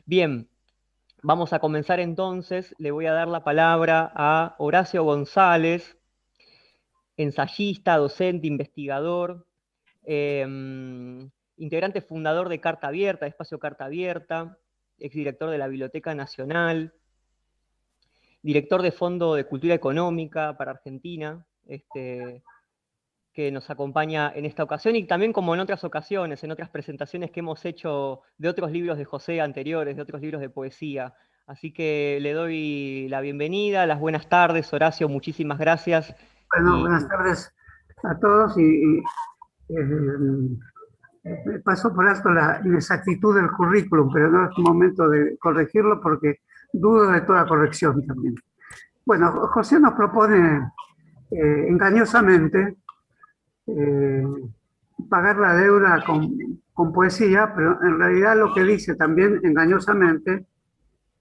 Bien, vamos a comenzar entonces. Le voy a dar la palabra a Horacio González, ensayista, docente, investigador, eh, integrante fundador de Carta Abierta, de Espacio Carta Abierta, exdirector de la Biblioteca Nacional, director de Fondo de Cultura Económica para Argentina, que nos acompaña en esta ocasión y también como en otras ocasiones, en otras presentaciones que hemos hecho de otros libros de José anteriores, de otros libros de poesía. Así que le doy la bienvenida, las buenas tardes, Horacio, muchísimas gracias. Bueno, Y, buenas tardes a todos paso por alto la inexactitud del currículum, pero no es momento de corregirlo porque dudo de toda corrección también. Bueno, José nos propone engañosamente eh, pagar la deuda con poesía, pero en realidad lo que dice también engañosamente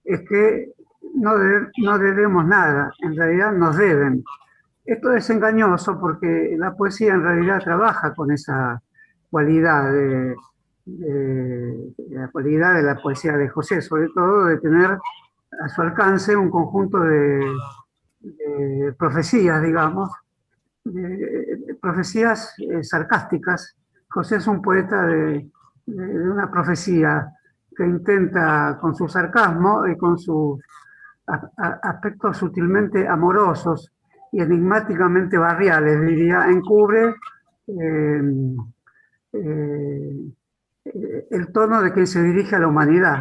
es que no debemos nada, en realidad nos deben. Esto es engañoso porque la poesía en realidad trabaja con esa cualidad la cualidad de la poesía de José, sobre todo de tener a su alcance un conjunto de profecías, digamos, profecías sarcásticas. José es un poeta de una profecía que intenta con su sarcasmo y con sus aspectos sutilmente amorosos y enigmáticamente barriales, diría, encubre eh, eh, el tono de quien se dirige a la humanidad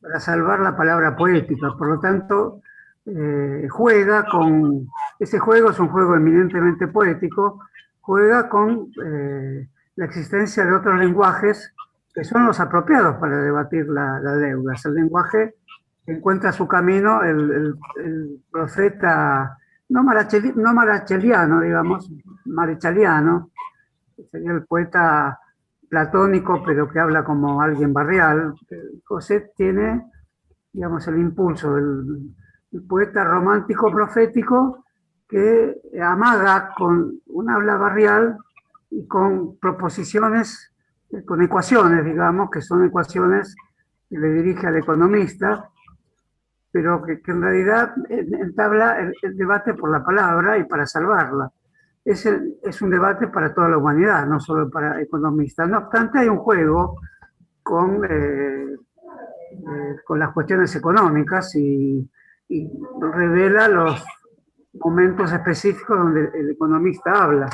para salvar la palabra poética. Por lo tanto, juega con, ese juego es un juego eminentemente poético, juega con la existencia de otros lenguajes que son los apropiados para debatir la deuda. Es el lenguaje que encuentra su camino el profeta, no maracheliano, digamos, marechaliano, que sería el poeta platónico, pero que habla como alguien barrial. José tiene, digamos, el impulso del poeta romántico profético que amaga con un habla barrial y con proposiciones, con ecuaciones, digamos, que son ecuaciones que le dirige al economista, pero que en realidad entabla el debate por la palabra y para salvarla. Es un debate para toda la humanidad, no solo para economistas. No obstante, hay un juego con las cuestiones económicas y revela los momentos específicos donde el economista habla.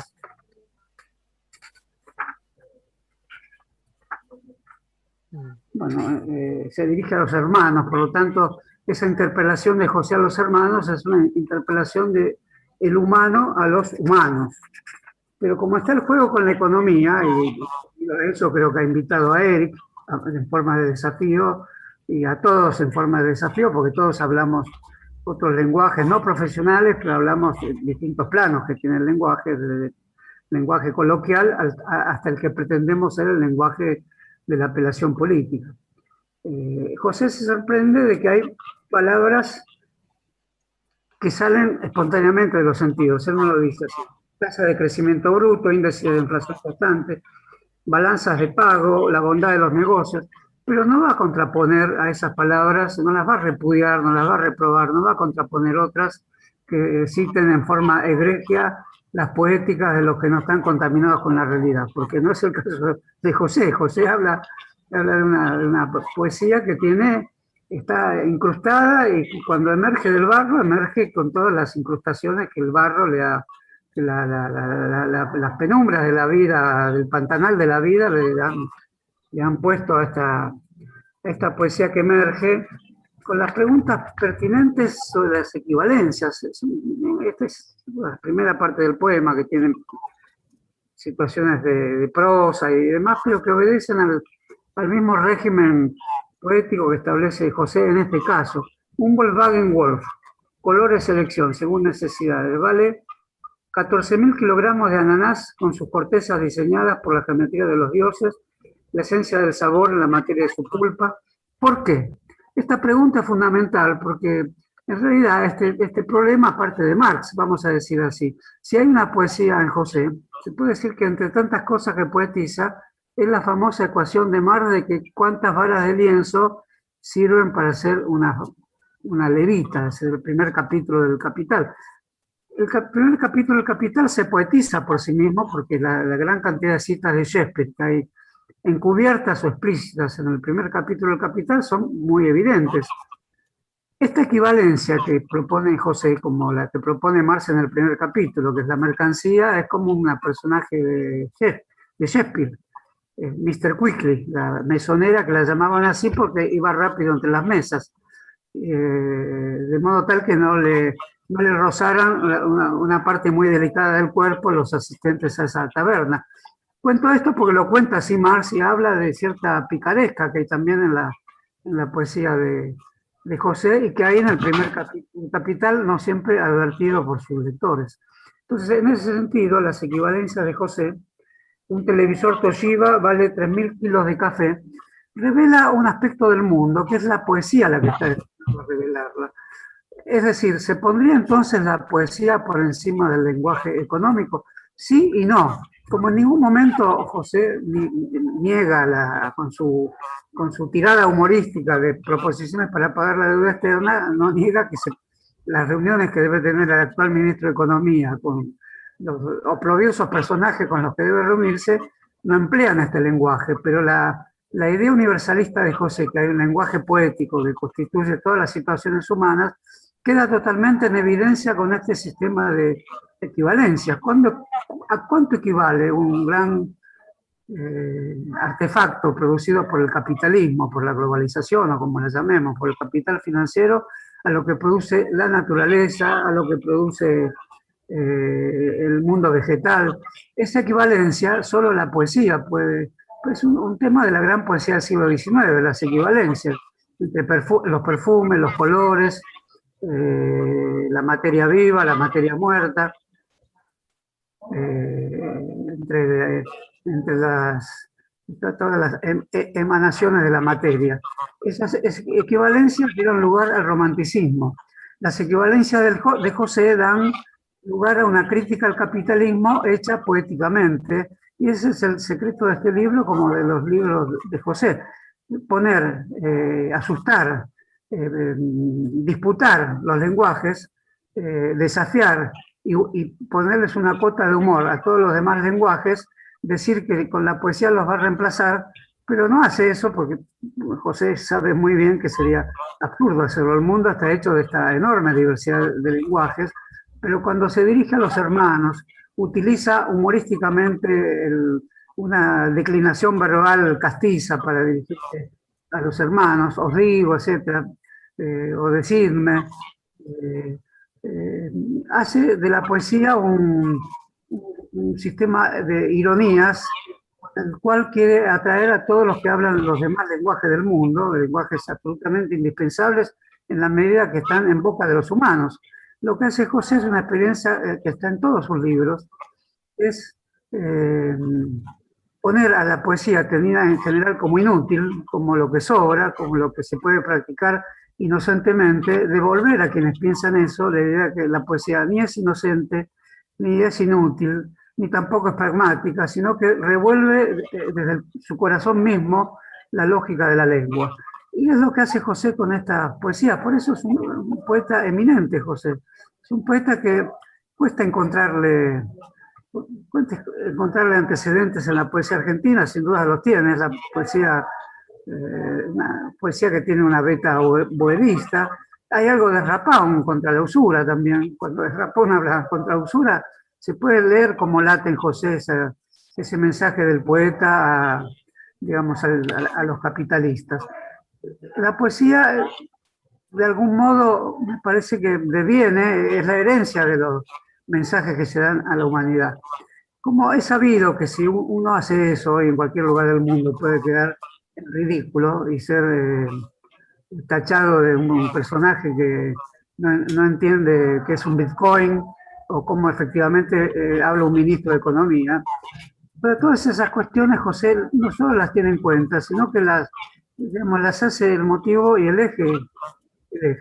Bueno, se dirige a los hermanos, por lo tanto, esa interpelación de José a los hermanos es una interpelación de el humano a los humanos. Pero como está el juego con la economía, y eso creo que ha invitado a Eric en forma de desafío, y a todos en forma de desafío, porque todos hablamos otros lenguajes no profesionales, pero hablamos de distintos planos que tiene el lenguaje, desde el lenguaje coloquial hasta el que pretendemos ser el lenguaje de la apelación política. José se sorprende de que hay palabras que salen espontáneamente de los sentidos, él no lo dice así. Tasa de crecimiento bruto, índice de inflación constante, balanzas de pago, la bondad de los negocios, pero no va a contraponer a esas palabras, no las va a repudiar, no las va a reprobar, no va a contraponer otras que citen en forma egregia las poéticas de los que no están contaminados con la realidad, porque no es el caso de José. José habla de una poesía que tiene, está incrustada y cuando emerge del barro, emerge con todas las incrustaciones que el barro le ha las penumbras de la vida, del pantanal de la vida, le han puesto a esta poesía que emerge con las preguntas pertinentes sobre las equivalencias. Esta es la primera parte del poema que tiene situaciones de prosa y demás, pero que obedecen al mismo régimen poético que establece José en este caso. Un Volkswagen Wolf, colores selección, según necesidades, vale 14.000 kilogramos de ananás con sus cortezas diseñadas por la geometría de los dioses, la esencia del sabor en la materia de su pulpa. ¿Por qué? Esta pregunta es fundamental porque en realidad este problema parte de Marx, vamos a decir así. Si hay una poesía en José, se puede decir que entre tantas cosas que poetiza, es la famosa ecuación de Marx de que cuántas varas de lienzo sirven para hacer una levita, es el primer capítulo del Capital. Primer capítulo del Capital se poetiza por sí mismo porque la gran cantidad de citas de Shakespeare que hay encubiertas o explícitas en el primer capítulo del Capital son muy evidentes. Esta equivalencia que propone José, como la que propone Marx en el primer capítulo, que es la mercancía, es como un personaje de Shakespeare, Mr. Quickly, la mesonera que la llamaban así porque iba rápido entre las mesas, de modo tal que no le rozaran una parte muy delicada del cuerpo los asistentes a esa taberna. Cuento esto porque lo cuenta así Marx y habla de cierta picaresca que hay también en la poesía de José y que hay en el primer Capital, no siempre advertido por sus lectores. Entonces, en ese sentido, las equivalencias de José, un televisor Toshiba vale 3.000 kilos de café, revela un aspecto del mundo, que es la poesía la que está destinada a revelarla. Es decir, ¿se pondría entonces la poesía por encima del lenguaje económico? Sí y no. Como en ningún momento José niega con su tirada humorística de proposiciones para pagar la deuda externa, no niega que las reuniones que debe tener el actual ministro de Economía con los oprobiosos personajes con los que debe reunirse, no emplean este lenguaje, pero la idea universalista de José, que hay un lenguaje poético que constituye todas las situaciones humanas, queda totalmente en evidencia con este sistema de equivalencias. ¿A cuánto equivale un gran artefacto producido por el capitalismo, por la globalización o como la llamemos, por el capital financiero, a lo que produce la naturaleza, a lo que produce el mundo vegetal? Esa equivalencia solo la poesía puede, es un tema de la gran poesía del siglo XIX, las equivalencias entre los perfumes, los colores, la materia viva, la materia muerta, entre todas las emanaciones de la materia. Esas equivalencias dieron lugar al romanticismo. Las equivalencias de José dan lugar a una crítica al capitalismo hecha poéticamente, y ese es el secreto de este libro, como de los libros de José: poner, asustar, disputar los lenguajes, desafiar y ponerles una cuota de humor a todos los demás lenguajes, decir que con la poesía los va a reemplazar, pero no hace eso porque José sabe muy bien que sería absurdo hacerlo. El mundo está hecho de esta enorme diversidad de lenguajes, pero cuando se dirige a los hermanos, utiliza humorísticamente una declinación verbal castiza para dirigirse a los hermanos: os digo, etcétera, o decidme. Hace de la poesía un sistema de ironías, el cual quiere atraer a todos los que hablan los demás lenguajes del mundo, lenguajes absolutamente indispensables en la medida que están en boca de los humanos. Lo que hace José es una experiencia que está en todos sus libros, es poner a la poesía tenida en general como inútil, como lo que sobra, como lo que se puede practicar inocentemente, devolver a quienes piensan eso la idea que la poesía ni es inocente, ni es inútil, ni tampoco es pragmática, sino que revuelve desde su corazón mismo la lógica de la lengua. Y es lo que hace José con esta poesía. Por eso es un poeta eminente, José. Es un poeta que cuesta encontrarle antecedentes en la poesía argentina, sin duda los tiene. Es la poesía, una poesía que tiene una beta bohemista. Hay algo de Rapón contra la usura también. Cuando Rapón habla contra la usura, se puede leer como late en José ese mensaje del poeta digamos, a los capitalistas. La poesía, de algún modo, me parece que deviene, es la herencia de los mensajes que se dan a la humanidad. Como es sabido que si uno hace eso hoy en cualquier lugar del mundo puede quedar ridículo y ser tachado de un personaje que no entiende qué es un Bitcoin o cómo efectivamente habla un ministro de Economía. Pero todas esas cuestiones José no solo las tiene en cuenta, sino que las hace el motivo y el eje,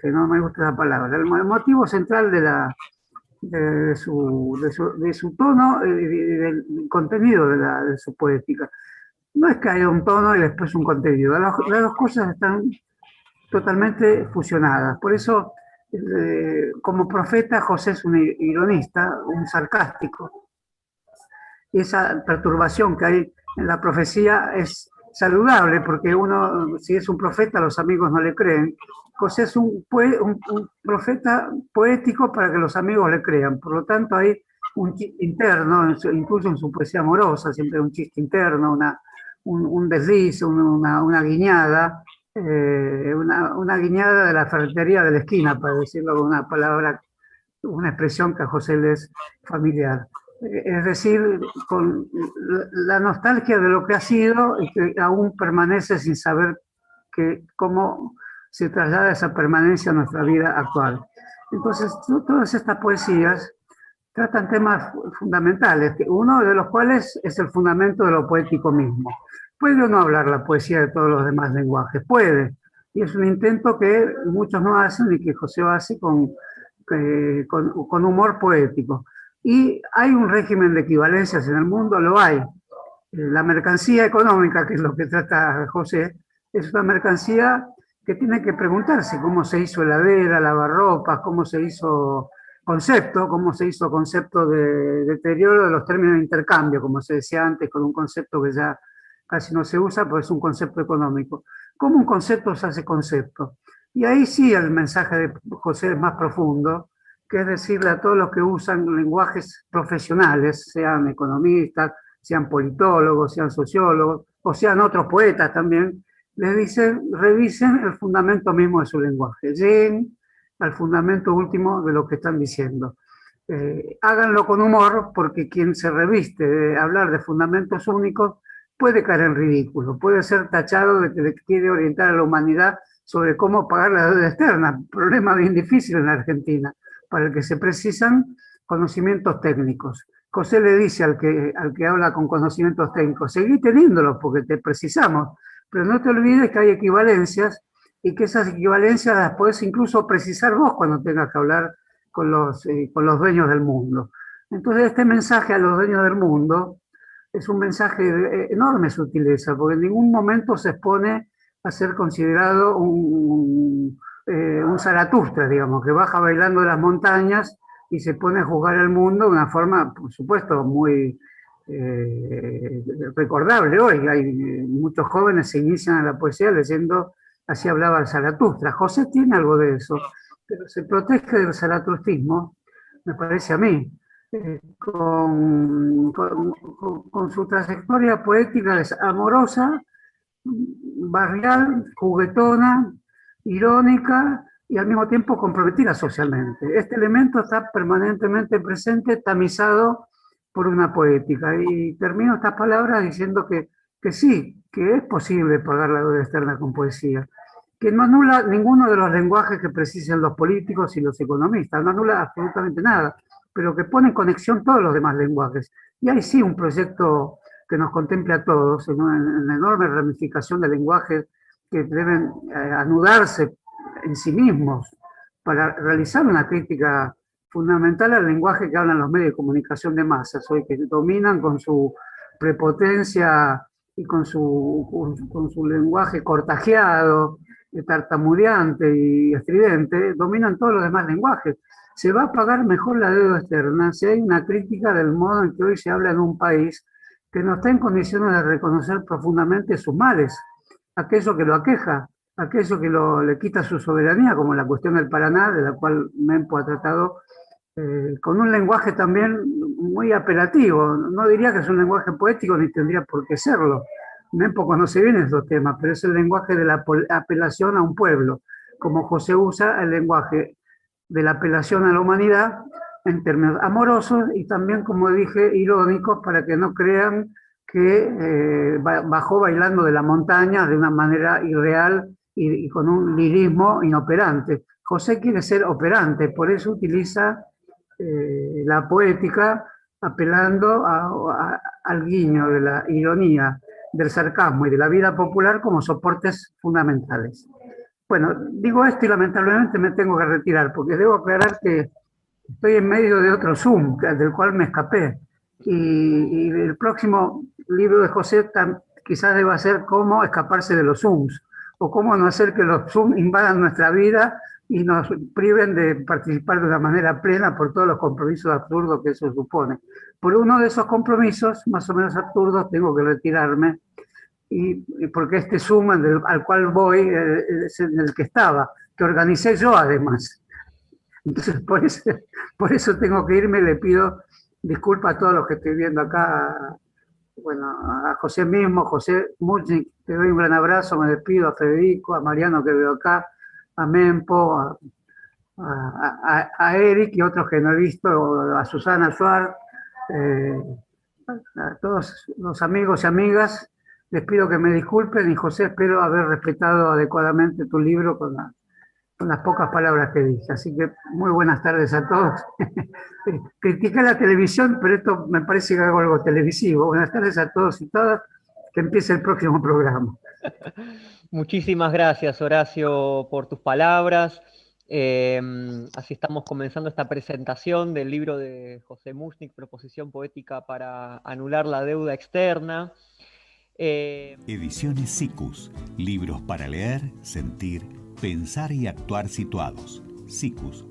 no me gusta la palabra, el motivo central de su tono y del contenido de su poética. No es que haya un tono y después un contenido, las dos cosas están totalmente fusionadas. Por eso, como profeta, José es un ironista, un sarcástico. Y esa perturbación que hay en la profecía es saludable, porque uno, si es un profeta, los amigos no le creen. José es un profeta poético para que los amigos le crean. Por lo tanto, hay un chiste interno, incluso en su poesía amorosa, siempre un chiste interno, un desliz, una guiñada, una guiñada de la ferretería de la esquina, para decirlo con una palabra, una expresión que a José le es familiar. Es decir, con la nostalgia de lo que ha sido y que aún permanece sin saber cómo se traslada esa permanencia a nuestra vida actual. Entonces, todas estas poesías tratan temas fundamentales, uno de los cuales es el fundamento de lo poético mismo. ¿Puede o no hablar la poesía de todos los demás lenguajes? Puede, y es un intento que muchos no hacen y que José hace con humor poético. Y hay un régimen de equivalencias en el mundo, lo hay. La mercancía económica, que es lo que trata José, es una mercancía que tiene que preguntarse cómo se hizo heladera, lavarropas, cómo se hizo concepto de deterioro de los términos de intercambio, como se decía antes, con un concepto que ya casi no se usa, pues es un concepto económico. ¿Cómo un concepto se hace concepto? Y ahí sí el mensaje de José es más profundo, que es decirle a todos los que usan lenguajes profesionales, sean economistas, sean politólogos, sean sociólogos, o sean otros poetas también, les dicen, revisen el fundamento mismo de su lenguaje, lleguen al fundamento último de lo que están diciendo. Háganlo con humor, porque quien se reviste de hablar de fundamentos únicos puede caer en ridículo, puede ser tachado de que quiere orientar a la humanidad sobre cómo pagar la deuda externa, problema bien difícil en la Argentina, para el que se precisan conocimientos técnicos. José le dice al que habla con conocimientos técnicos, seguí teniéndolos porque te precisamos, pero no te olvides que hay equivalencias y que esas equivalencias las podés incluso precisar vos cuando tengas que hablar con los dueños del mundo. Entonces este mensaje a los dueños del mundo es un mensaje de enorme sutileza, porque en ningún momento se expone a ser considerado un Zaratustra, digamos, que baja bailando de las montañas y se pone a juzgar el mundo de una forma, por supuesto, muy recordable hoy. Hay muchos jóvenes se inician en la poesía leyendo Así hablaba el Zaratustra. José tiene algo de eso, pero se protege del zaratustismo, me parece a mí, con su trayectoria poética amorosa, barrial, juguetona, irónica y al mismo tiempo comprometida socialmente. Este elemento está permanentemente presente, tamizado por una poética. Y termino estas palabras diciendo que sí, que es posible pagar la deuda externa con poesía, que no anula ninguno de los lenguajes que precisen los políticos y los economistas, no anula absolutamente nada, pero que pone en conexión todos los demás lenguajes. Y hay sí un proyecto que nos contempla a todos, en una enorme ramificación de lenguajes que deben anudarse en sí mismos para realizar una crítica fundamental al lenguaje que hablan los medios de comunicación de masas, hoy que dominan con su prepotencia y con su lenguaje cortajeado, tartamudeante y estridente, dominan todos los demás lenguajes. Se va a pagar mejor la deuda externa si hay una crítica del modo en que hoy se habla en un país que no está en condiciones de reconocer profundamente sus males, aquello que lo aqueja, aquello que le quita su soberanía, como la cuestión del Paraná, de la cual Mempo ha tratado con un lenguaje también muy apelativo. No diría que es un lenguaje poético, ni tendría por qué serlo. Mempo conoce bien estos temas, pero es el lenguaje de la apelación a un pueblo, como José usa el lenguaje de la apelación a la humanidad en términos amorosos y también, como dije, irónicos, para que no crean que bajó bailando de la montaña de una manera irreal y con un lirismo inoperante. José quiere ser operante, por eso utiliza la poética apelando al guiño de la ironía, del sarcasmo y de la vida popular como soportes fundamentales. Bueno, digo esto y lamentablemente me tengo que retirar, porque debo aclarar que estoy en medio de otro Zoom, del cual me escapé. Y el próximo libro de José quizás deba ser cómo escaparse de los Zooms, o cómo no hacer que los Zoom invadan nuestra vida y nos priven de participar de una manera plena por todos los compromisos absurdos que eso supone. Por uno de esos compromisos, más o menos absurdos, tengo que retirarme, y porque este Zoom al cual voy es en el que estaba, que organicé yo además. Entonces, por eso tengo que irme. Le pido disculpas a todos los que estoy viendo acá. Bueno, a José mismo, José Muchnik, te doy un gran abrazo, me despido, a Federico, a Mariano que veo acá, a Mempo, a Eric y otros que no he visto, a Susana Suárez, a todos los amigos y amigas. Les pido que me disculpen y José, espero haber respetado adecuadamente tu libro con las pocas palabras que dije. Así que muy buenas tardes a todos. Critiqué la televisión, pero esto me parece que hago algo televisivo. Buenas tardes a todos y todas. Que empiece el próximo programa. Muchísimas gracias, Horacio, por tus palabras. Así estamos comenzando esta presentación del libro de José Muchnik, Proposición Poética para anular la deuda externa. Ediciones SICUS, libros para leer, sentir, pensar y actuar situados. sicus.org.ar